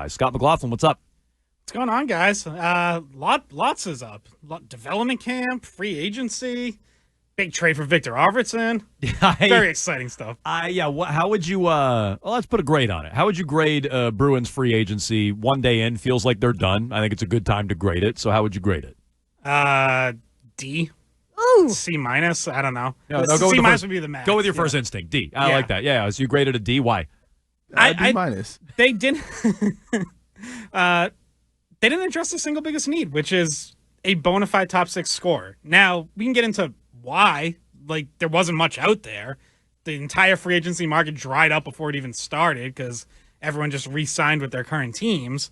Scott McLaughlin, what's up? What's going on, guys? Lots is up. Development camp, free agency, big trade for Victor Arvidsson. Very exciting stuff. How would you, well, let's put a grade on it. How would you grade Bruins free agency one day in? Feels like they're done. I think it's a good time to grade it. So how would you grade it? D. Ooh. C minus. I don't know. No, go C minus first, would be the max. Go with your first instinct. D. I like that. Yeah. So you graded a D. Why? D minus. They didn't. They didn't address the single biggest need, which is a bona fide top six scorer. Now we can get into why. Like, there wasn't much out there. The entire free agency market dried up before it even started because everyone just re-signed with their current teams.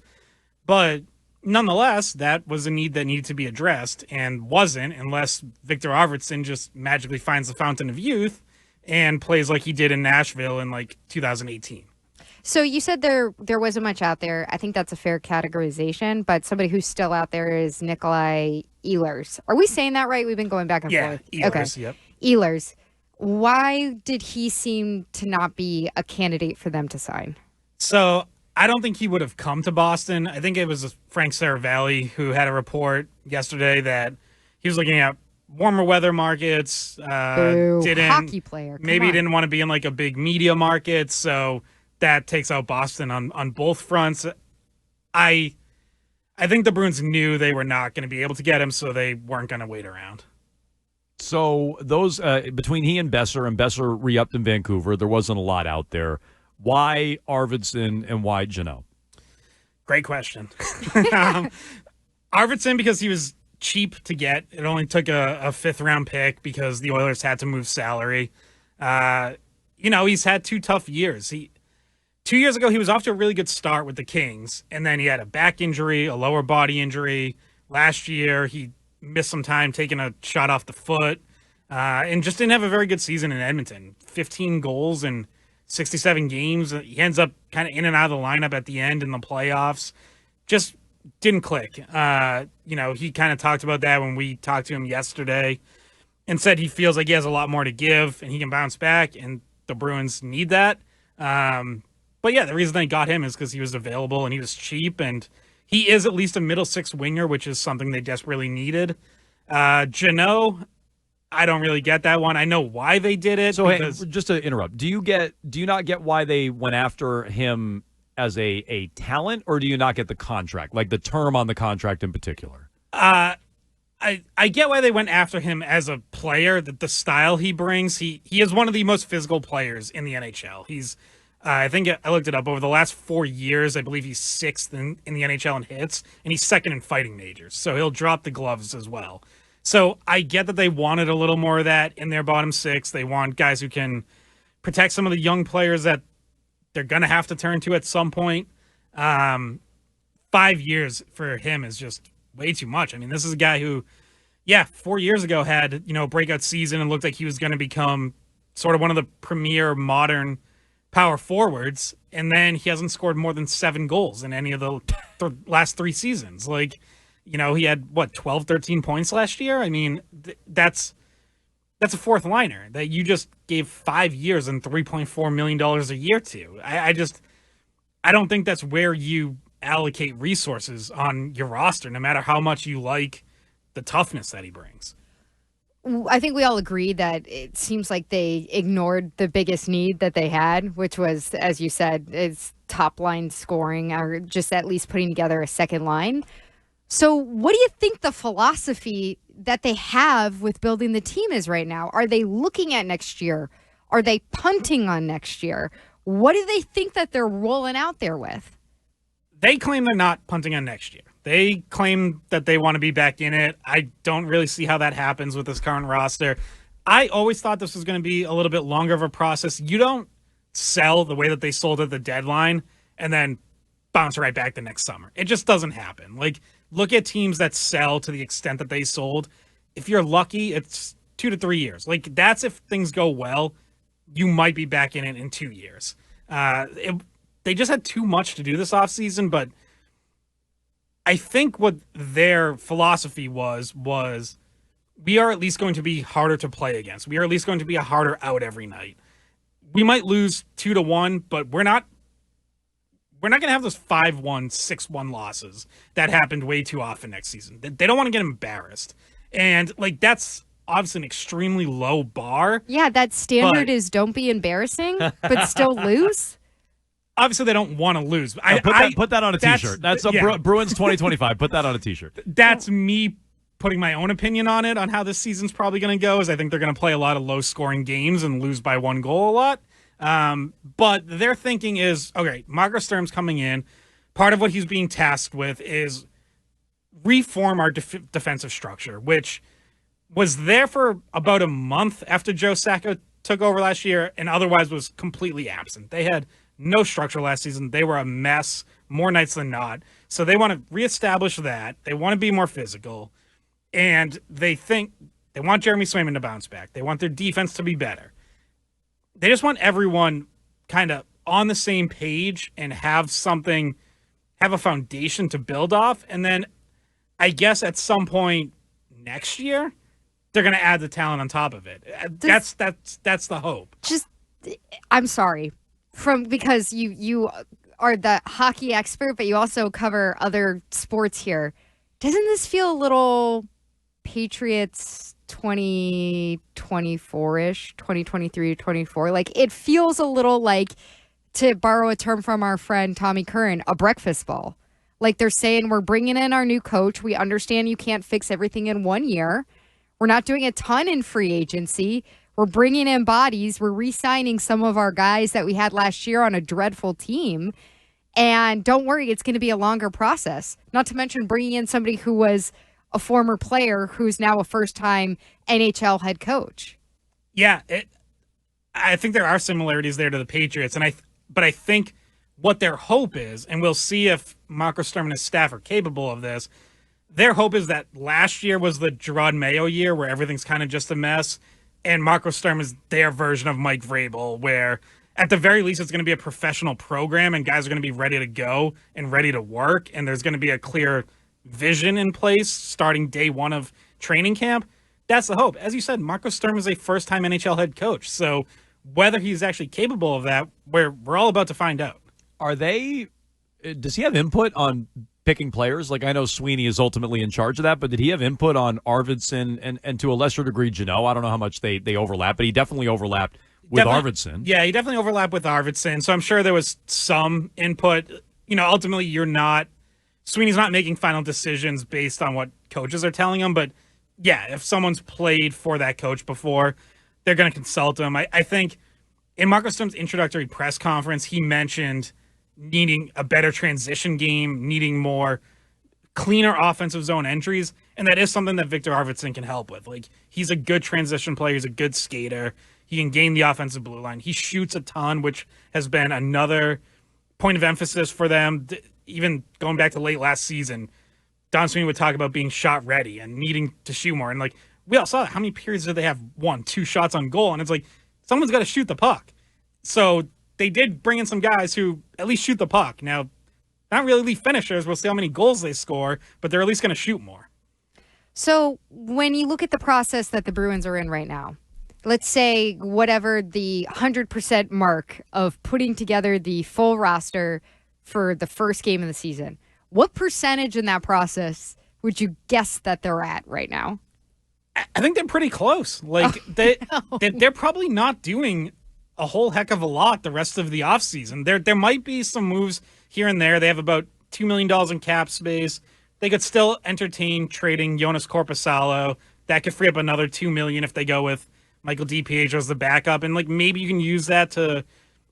But nonetheless, that was a need that needed to be addressed and wasn't unless Victor Arvidsson just magically finds the fountain of youth and plays like he did in Nashville in like 2018. So you said there wasn't much out there. I think that's a fair categorization, but somebody who's still out there is Nikolai Ehlers. Are we saying that right? We've been going back and forth. Yeah, Ehlers, yep. Ehlers. Why did he seem to not be a candidate for them to sign? So I don't think he would have come to Boston. I think it was Frank Saravalli who had a report yesterday that he was looking at warmer weather markets. Hockey player. Maybe he didn't want to be in like a big media market, so that takes out Boston on both fronts. I think the Bruins knew they were not going to be able to get him, so they weren't going to wait around. So those between he and Besser re-upped in Vancouver, there wasn't a lot out there. Why Arvidsson and why Jeannot? Great question. Arvidsson, because he was cheap to get. It only took a fifth-round pick because the Oilers had to move salary. He's had two tough years. 2 years ago, he was off to a really good start with the Kings, and then he had a back injury, a lower body injury. Last year, he missed some time taking a shot off the foot, and just didn't have a very good season in Edmonton. 15 goals in 67 games. He ends up kind of in and out of the lineup at the end in the playoffs. Just didn't click. He kind of talked about that when we talked to him yesterday and said he feels like he has a lot more to give and he can bounce back, and the Bruins need that. But yeah, the reason they got him is because he was available and he was cheap, and he is at least a middle six winger, which is something they desperately needed. Jeannot, I don't really get that one. I know why they did it. So because... hey, just to interrupt, do you not get why they went after him as a talent, or do you not get the contract, like the term on the contract in particular? I get why they went after him as a player, that the style he brings. He is one of the most physical players in the NHL. He's I think I looked it up. Over the last 4 years, I believe he's sixth in the NHL in hits, and he's second in fighting majors. So he'll drop the gloves as well. So I get that they wanted a little more of that in their bottom six. They want guys who can protect some of the young players that they're going to have to turn to at some point. 5 years for him is just way too much. I mean, this is a guy who, 4 years ago had, a breakout season and looked like he was going to become sort of one of the premier modern power forwards, and then he hasn't scored more than 7 goals in any of the last 3 seasons. Like, he had 12, 13 points last year. I mean, that's a fourth liner that you just gave 5 years and $3.4 million a year to. I don't think that's where you allocate resources on your roster, no matter how much you like the toughness that he brings. I think we all agree that it seems like they ignored the biggest need that they had, which was, as you said, is top line scoring, or just at least putting together a second line. So what do you think the philosophy that they have with building the team is right now? Are they looking at next year? Are they punting on next year? What do they think that they're rolling out there with? They claim they're not punting on next year. They claim that they want to be back in it. I don't really see how that happens with this current roster. I always thought this was going to be a little bit longer of a process. You don't sell the way that they sold at the deadline and then bounce right back the next summer. It just doesn't happen. Like, look at teams that sell to the extent that they sold. If you're lucky, it's 2 to 3 years. Like, that's if things go well. You might be back in it in 2 years. They just had too much to do this offseason, but I think what their philosophy was we are at least going to be harder to play against. We are at least going to be a harder out every night. We might lose 2-1, but we're not we're not going to have those 5-1, 6-1 losses that happened way too often next season. They don't want to get embarrassed. And, like, that's obviously an extremely low bar. Yeah, that standard is don't be embarrassing, but still lose. Obviously, they don't want to lose. Put that on a T-shirt. That's Bruins 2025. Put that on a T-shirt. That's me putting my own opinion on it, on how this season's probably going to go, is I think they're going to play a lot of low-scoring games and lose by 1 goal a lot. But their thinking is, okay, Marco Sturm's coming in. Part of what he's being tasked with is reform our defensive structure, which was there for about a month after Joe Sacco took over last year and otherwise was completely absent. They had no structure last season. They were a mess more nights than not. So they want to reestablish that. They want to be more physical. And they think they want Jeremy Swayman to bounce back. They want their defense to be better. They just want everyone kind of on the same page and have a foundation to build off. And then I guess at some point next year, they're going to add the talent on top of it. That's the hope. I'm sorry. Because you are the hockey expert, but you also cover other sports here. Doesn't this feel a little Patriots 2024-ish, 2023 to 24? Like, it feels a little like, to borrow a term from our friend Tommy Curran, a breakfast ball. Like, they're saying, we're bringing in our new coach. We understand you can't fix everything in 1 year. We're not doing a ton in free agency. We're bringing in bodies. We're re-signing some of our guys that we had last year on a dreadful team. And don't worry, it's going to be a longer process. Not to mention bringing in somebody who was a former player who's now a first-time NHL head coach. Yeah, I think there are similarities there to the Patriots. But I think what their hope is, and we'll see if Marco Sturm and his staff are capable of this, their hope is that last year was the Gerard Mayo year where everything's kind of just a mess. And Marco Sturm is their version of Mike Vrabel, where at the very least it's going to be a professional program and guys are going to be ready to go and ready to work. And there's going to be a clear vision in place starting day one of training camp. That's the hope. As you said, Marco Sturm is a first-time NHL head coach. So whether he's actually capable of that, we're all about to find out. Does he have input on picking players? Like, I know Sweeney is ultimately in charge of that, but did he have input on Arvidsson and to a lesser degree Jeannot? I don't know how much they overlap, but he definitely overlapped with Arvidsson. Yeah, he definitely overlapped with Arvidsson. So I'm sure there was some input. You know, ultimately Sweeney's not making final decisions based on what coaches are telling him. But yeah, if someone's played for that coach before, they're going to consult him. I think in Marco Sturm's introductory press conference, he mentioned needing a better transition game, needing more cleaner offensive zone entries, and that is something that Victor Arvidsson can help with. Like, he's a good transition player, he's a good skater, he can gain the offensive blue line, he shoots a ton, which has been another point of emphasis for them. Even going back to late last season, Don Sweeney would talk about being shot ready and needing to shoot more, and like, we all saw how many periods did they have 1-2 shots on goal, and it's like, someone's got to shoot the puck. So they did bring in some guys who at least shoot the puck. Now, not really elite finishers. We'll see how many goals they score, but they're at least going to shoot more. So when you look at the process that the Bruins are in right now, let's say whatever the 100% mark of putting together the full roster for the first game of the season, what percentage in that process would you guess that they're at right now? I think they're pretty close. Like, they're probably not doing a whole heck of a lot the rest of the offseason. There might be some moves here and there. They have about $2 million in cap space. They could still entertain trading Jonas Korpisalo. That could free up another $2 million if they go with Michael DiPietro as the backup. And like, maybe you can use that to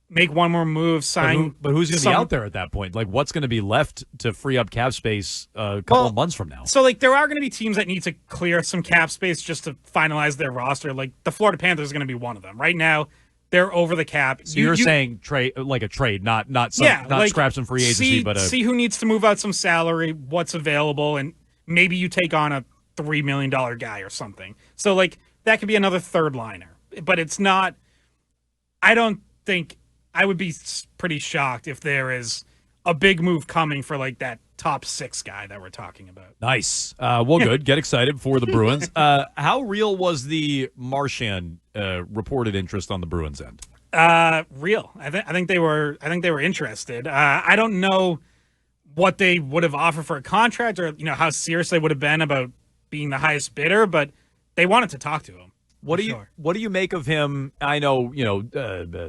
make one more move, sign. But who's going to be out there at that point? Like, what's going to be left to free up cap space a couple of months from now? So, like, there are going to be teams that need to clear some cap space just to finalize their roster. Like, the Florida Panthers are going to be one of them. Right now, they're over the cap. So you're saying trade, like a trade, not scraps and free agency, but see who needs to move out some salary, what's available, and maybe you take on a $3 million guy or something. So, like, that could be another third liner. But it's not. I don't think. I would be pretty shocked if there is a big move coming for, like, that top 6 guy that we're talking about. Nice. Well, good. Get excited for the Bruins. How real was the Marchand reported interest on the Bruins end? Real. I think they were. I think they were interested. I don't know what they would have offered for a contract, or how serious they would have been about being the highest bidder, but they wanted to talk to him. What do you make of him? I know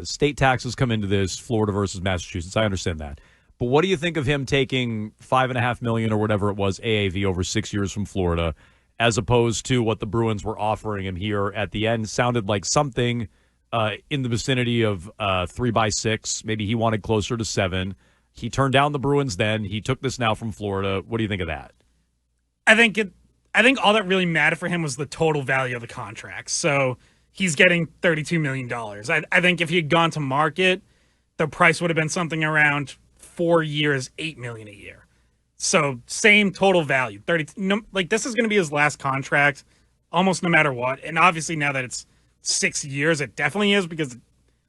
state taxes come into this, Florida versus Massachusetts. I understand that, but what do you think of him taking $5.5 million or whatever it was AAV over 6 years from Florida, as opposed to what the Bruins were offering him here at the end? Sounded like something in the vicinity of 3x6. Maybe he wanted closer to 7. He turned down the Bruins then. He took this now from Florida. What do you think of that? I think all that really mattered for him was the total value of the contract. So he's getting $32 million. I think if he had gone to market, the price would have been something around 4 years, $8 million a year. So same total value, 30. This is going to be his last contract, almost no matter what. And obviously now that it's 6 years, it definitely is, because it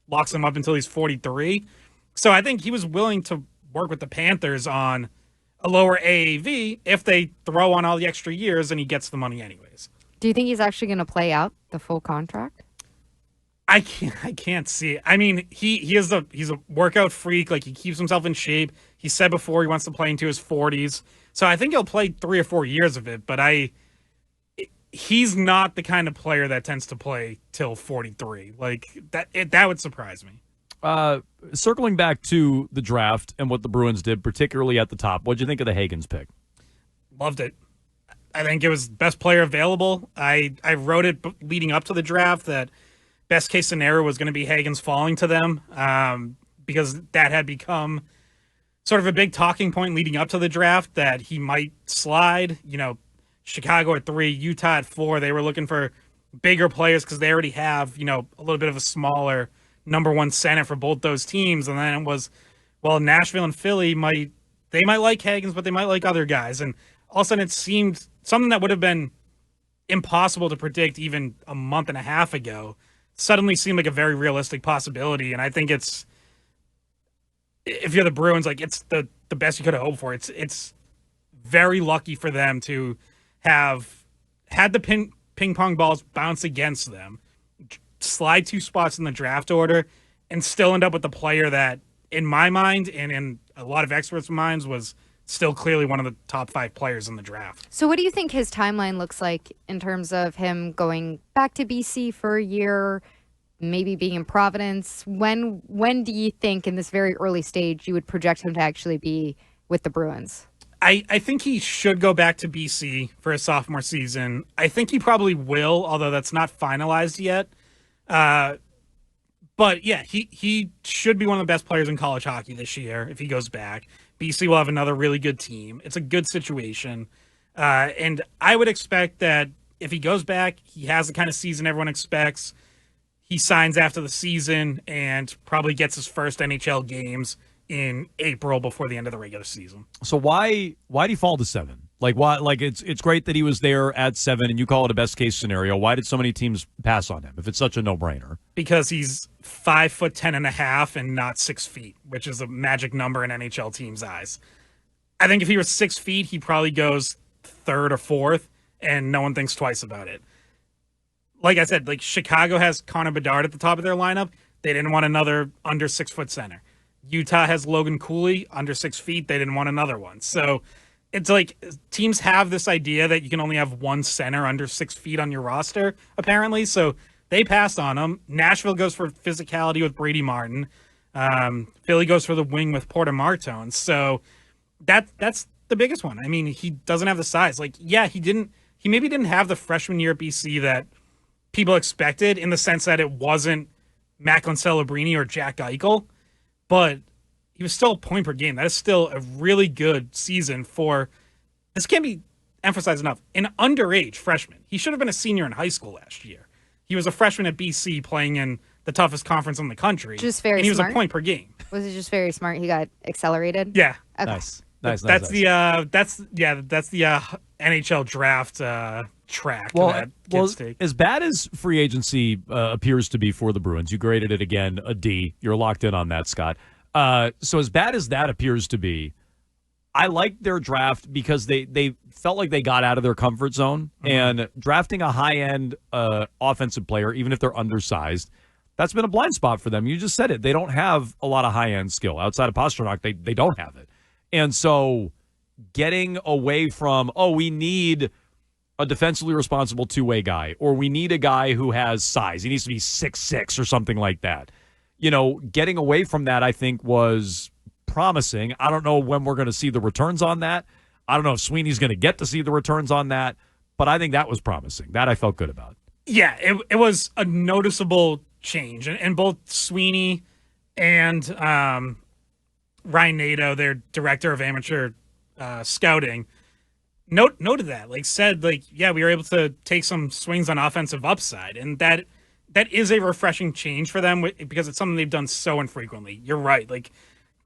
locks him up until he's 43. So I think he was willing to work with the Panthers on a lower AAV if they throw on all the extra years and he gets the money anyways. Do you think he's actually going to play out the full contract? I can't see it. I mean, he's a workout freak. Like, he keeps himself in shape. He said before he wants to play into his 40s. So I think he'll play 3 or 4 years of it, but he's not the kind of player that tends to play till 43. Like, that would surprise me. Circling back to the draft and what the Bruins did, particularly at the top, what'd you think of the Hagens pick? Loved it. I think it was best player available. I wrote it leading up to the draft that best case scenario was going to be Hagens falling to them, because that had become sort of a big talking point leading up to the draft, that he might slide. Chicago at 3, Utah at 4. They were looking for bigger players because they already have, a little bit of a smaller number 1 center for both those teams. And then it was, well, Nashville and Philly might like Hagens, but they might like other guys. And all of a sudden it seemed something that would have been impossible to predict even a month and a half ago suddenly seemed like a very realistic possibility. And I think it's, if you're the Bruins, like, it's the best you could have hoped for. It's very lucky for them to have had the ping pong balls bounce against them, slide 2 spots in the draft order, and still end up with the player that, in my mind and in a lot of experts' minds, was still clearly one of the top 5 players in the draft. So what do you think his timeline looks like in terms of him going back to BC for a year, maybe being in Providence? When do you think, in this very early stage, you would project him to actually be with the Bruins? I think he should go back to BC for his sophomore season. I think he probably will, although that's not finalized yet. But yeah, he should be one of the best players in college hockey this year if he goes back. BC will have another really good team. It's a good situation. And I would expect that if he goes back, he has the kind of season everyone expects. He signs after the season and probably gets his first NHL games in April before the end of the regular season. So why did he fall to 7? Like, why? Like, it's great that he was there at 7, and you call it a best case scenario. Why did so many teams pass on him if it's such a no brainer? Because he's 5'10.5" and not 6 feet, which is a magic number in NHL teams' eyes. I think if he was 6 feet, he probably goes 3rd or 4th, and no one thinks twice about it. Like I said, like, Chicago has Connor Bedard at the top of their lineup. They didn't want another under 6 foot center. Utah has Logan Cooley under 6 feet. They didn't want another one. So it's like teams have this idea that you can only have one center under 6 feet on your roster, apparently. So they passed on him. Nashville goes for physicality with Brady Martin. Philly goes for the wing with Porter Martone. So that's the biggest one. I mean, he doesn't have the size. Like, yeah, he maybe didn't have the freshman year at BC that people expected, in the sense that it wasn't Macklin Celebrini or Jack Eichel, but he was still a point per game. That is still a really good season for, this can't be emphasized enough, an underage freshman. He should have been a senior in high school last year. He was a freshman at BC playing in the toughest conference in the country. Just very smart. And he was a point per game. Was it just very smart? He got accelerated? Yeah. Okay. Nice. That's the NHL draft track. Well, as bad as free agency appears to be for the Bruins, you graded it again a D. You're locked in on that, Scott. So as bad as that appears to be, I liked their draft because they felt like they got out of their comfort zone, and drafting a high-end offensive player, even if they're undersized, That's been a blind spot for them. You just said it. They don't have a lot of high-end skill. Outside of Pastrnak, they don't have it. And so getting away from, we need a defensively responsible two-way guy, or we need a guy who has size. He needs to be 6'6" or something like that. Getting away from that, I think, was promising. I don't know when we're going to see the returns on that. I don't know if Sweeney's going to get to see the returns on that, but I think that was promising. That I felt good about. Yeah, it was a noticeable change. And both Sweeney and Ryan Nato, their director of amateur scouting, noted that, said, yeah, we were able to take some swings on offensive upside. And that is a refreshing change for them because it's something they've done so infrequently. You're right.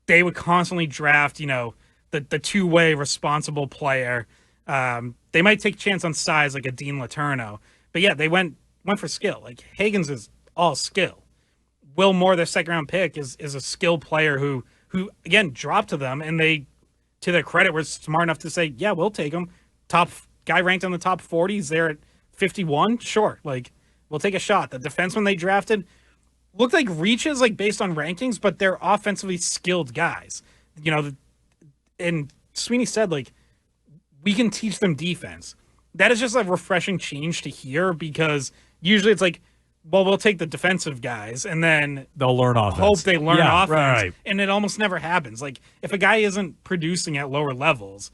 They would constantly draft, the two-way responsible player. They might take a chance on size like a Dean Letourneau. But yeah, they went for skill. Hagens is all skill. Will Moore, their second-round pick, is a skill player who again dropped to them, and they, to their credit, were smart enough to say, yeah, we'll take him. Top guy ranked in the top 40. He's there at 51. Sure, we'll take a shot. The defenseman they drafted looked like reaches, based on rankings, but they're offensively skilled guys. And Sweeney said, we can teach them defense. That is just a refreshing change to hear, because usually it's we'll take the defensive guys and then they'll learn offense. Hope they learn offense. Right. And it almost never happens. If a guy isn't producing at lower levels,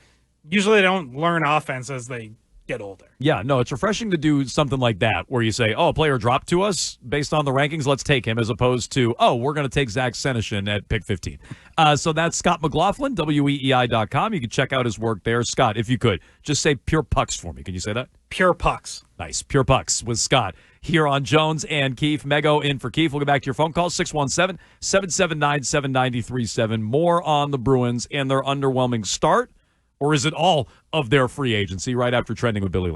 usually they don't learn offense as they get older. Yeah, no, it's refreshing to do something like that where you say, a player dropped to us based on the rankings, let's take him, as opposed to, we're going to take Zach Senyshyn at pick 15. So that's Scott McLaughlin, weei.com. You can check out his work there. Scott, if you could, just say Pure Pucks for me. Can you say that? Pure Pucks. Nice. Pure Pucks with Scott here on Jones and Keefe. Mego in for Keefe. We'll get back to your phone call, 617-779-7937. More on the Bruins and their underwhelming start, or is it all of their free agency right after Trending with Billy Lane?